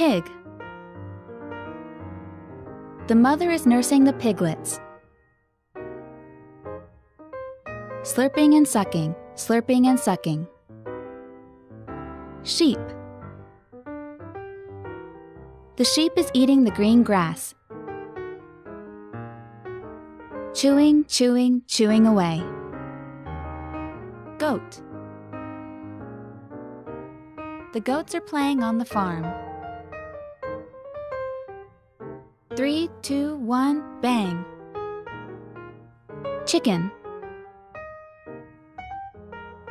Pig. The mother is nursing the piglets. Slurping and sucking, slurping and sucking. Sheep. The sheep is eating the green grass. Chewing, chewing, chewing away. Goat. The goats are playing on the farm. 3, 2, 1, bang. Chicken.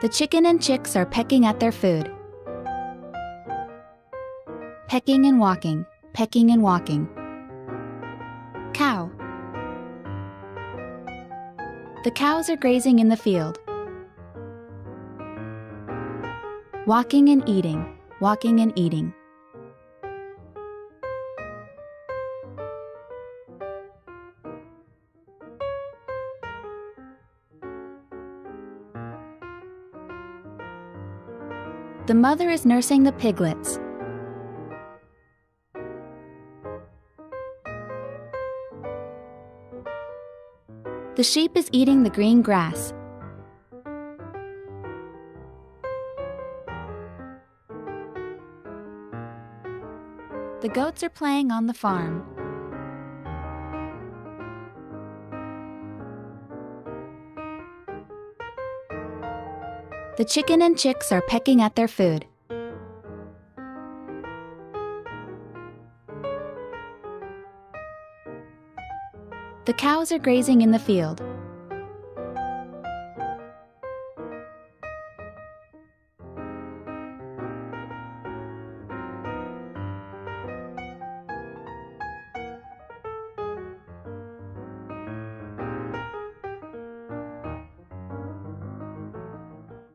The chicken and chicks are pecking at their food. Pecking and walking, pecking and walking. Cow. The cows are grazing in the field. Walking and eating, walking and eating. The mother is nursing the piglets. The sheep is eating the green grass. The goats are playing on the farm. The chicken and chicks are pecking at their food. The cows are grazing in the field.